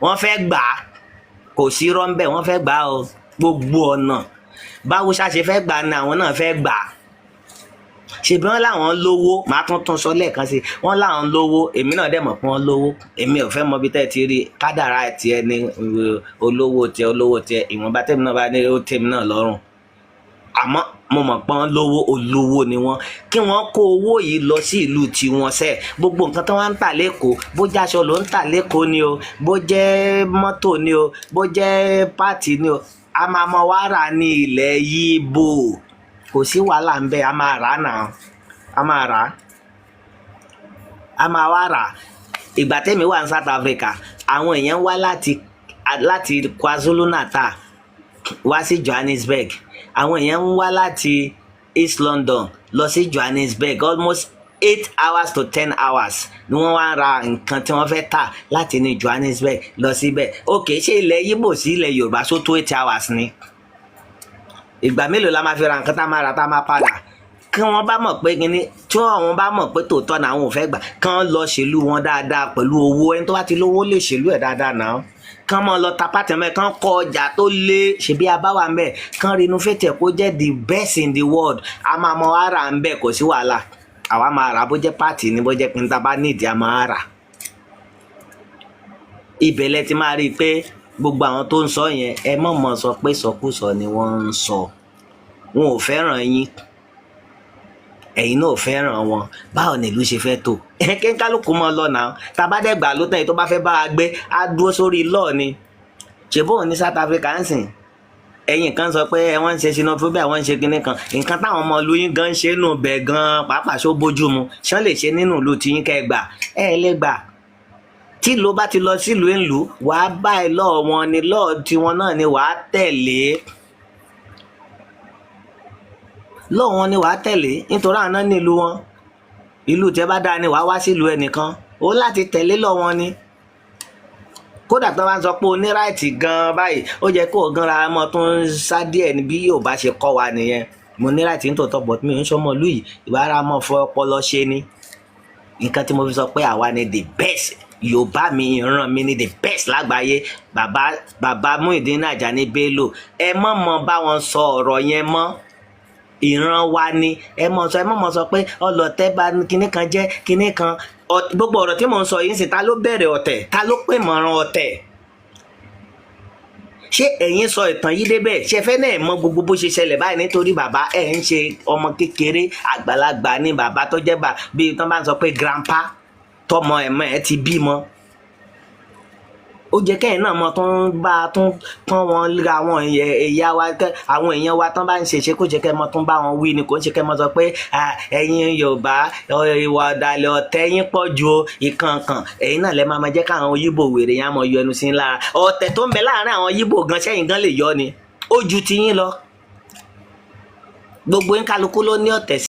wọ́n fẹ́ gbà á kò sí rọ́ńbẹ́ wọ́n fẹ́ gbà á o gbogbo ọ̀nà báwo ṣá ṣe fẹ́ gbà á ni àwọn náà fẹ́ gbà á ṣebí wọ́n láwọn lówó màá tún sọ lẹ́ẹ̀kan sí wọ́n láwọn lówó èmi náà dẹ̀ mọ̀ pé wọ́n lówó èmi ò fẹ́ mọ bí tẹ́ ti rí kádàrá tiẹ̀ ní olówó tiẹ̀ ìwọ̀nba tèmi náà bá ní ó tèmi náà lọ́rùn àmọ́ mo mọ̀ pé wọ́n lówó olówó ni wọ́n kí wọ́n kó owó yìí lọ sí ìlú tiwọn sẹ́ gbogbo nǹkan tó wá ń tà lẹ́kọ̀ọ́ bó jẹ́ aṣọ ló ń tà lẹ́kọ̀ọ́ ni o bó jẹ́ mọ́tò ni o bó jẹ́ pààtì ni o a máa mọ wá rà ní ilẹ̀ Yíbò kò sí wàhálà ń bẹ a máa rà náà a máa rà a máa wá rà ìgbà tẹ́mi wà ní South Africa àwọn èèyàn wá láti KwaZulu Natal wá sí Johannesburg àwọn èèyàn ń wá láti East London lọ sí Johannesburg almost 8 hours to 10 hours ni wọ́n wá ra nǹkan tí wọ́n fẹ́ tà láti ní Johannesburg lọ síbẹ̀ ok ṣé ilẹ̀ Yíbò sí ilẹ̀ Yorùbá só tó 8 hours ni ìgbà mélòó la máa fi ra nǹkan tá a máa ra tá a máa padà kí wọ́n bá mọ̀ pé kíní tí wọ́n bá mọ̀ pé tòótọ́ náà àwọn ò fẹ́ gbà kán lọ ṣèlú wọn dáadáa pẹ̀lú owó ẹni tó bá ti lówó lè ṣèlú ẹ̀ dáadáa náà kán mọ́ lọ ta pátẹ́mẹ́ kán kọ ọjà tó lé ṣebí abáwa ń bẹ̀ kán renovate kó jẹ́ the best in the world a máa mọ ara ń bẹ̀ kò sí wàhálà àwa máa rà bó jẹ́ pààtì ni bó jẹ́ pé níta bá nídìí a máa rà ibẹ̀ lẹ ti máa rí i pé gbogbo àwọn tó ń sọ yẹn ẹ mọ̀ sọ pé sọkúsọ ni wọ́n ń sọ wọn ò fẹ́ràn yín ẹ̀yin náà ò fẹ́ràn wọn báwo ni ìlú ṣe fẹ́ tó kí n kálukú mọ́ lọ náà tabadẹ́gbà ló tẹ̀yìn tó bá fẹ́ bá a gbé á dúró sórí lọ́ọ̀ ni ṣèbó ní South Africa ń sìn ẹ̀yin kan sọ pé wọ́n ń ṣe xenophobia wọ́n ń ṣe kinní kan nǹkan táwọn ọmọ ìlú yín gan ṣe nù bẹ̀ gan pàápàá ṣó bójú mu ṣán lè ṣe nínú ìlú tiyín kẹ́ gbà lè gbà tí ìlú bá ti lọ sílùú ìlú wàá bá ẹ lọ́ọ̀ wọn ni lọ́ọ̀ tiwọn náà ni wàá tẹ̀lé lọ́ọ̀ wọn ni wàá tẹ̀lé nítorí àwọn náà nílùú wọn ìlú tẹ bá dáa ni wàá wá sílùú ẹnìkan ó láti tẹ̀lé lọ́ọ̀ wọn ni kódà tó bá ń sọ pé o ní ráìtì gan báyìí ó yẹ kó o gan ra ọmọ tó ń sá díẹ̀ ní bí yóò bá ṣe kọ́ wa nìyẹn mo ní ráìtì ní tòótọ́ bọ̀ mi ò ń sọmọ ìlú yìí ìbára mọ́ fọ ọpọlọ ṣe ni nǹkan tí mo fi sọ pé àwa ni the best Yorùbá mi ìran mi ni the best lágbàáyé bàbá Muyideen Ajani Bello ẹ mọ̀ bá wọn sọ ọ̀rọ̀ yẹn mọ́ ìran wa ni ẹ mọ̀ sọ pé ọlọ́tẹ̀ bá kinní kan jẹ́ kinní kan gbogbo ọ̀rọ̀ tí mò ń sọ yìí sì ta ló bẹ̀rẹ̀ ọ̀tẹ̀ ta ló pè mọ̀ràn ọ̀tẹ̀ ṣé ẹ̀yin sọ ìtàn yìí débẹ̀ ṣe fẹ́ náà mọ gbogbo bó ṣe ṣẹlẹ̀ báyìí nítorí bàbá ẹ̀ ń ṣe ọmọ kékeré àgbàlagbà ni bàbá tó jẹ́ bí tán bá ń sọ pé grandpa tọmọ ẹ̀mọ́ ẹ̀ ti bímọ ó jẹ́ kẹ́yìn náà mọ tó ń bá tún wọn ra àwọn ẹ̀yà wa àwọn èèyàn wa tán bá ń ṣe kó jẹ́ kẹ́ mọ tó ń bá wọn wí ni kò ń ṣe kẹ́ mọ sọ pé ẹ̀yin Yorùbá ìwà ọ̀dàlẹ̀ ọ̀tẹ̀ yín pọ̀ ju ìkànkàn ẹ̀yin náà lẹ́ máa jẹ́ káwọn Yíbò wèrè yẹn á mọ yọ ẹnu sí lára ọ̀tẹ̀ tó ń bẹ láàárín àwọn Yíbò gan sẹ́yìn gan lè yọ ni ó ju tiyín lọ gbogbo yín kálukú ló ní ọ̀tẹ̀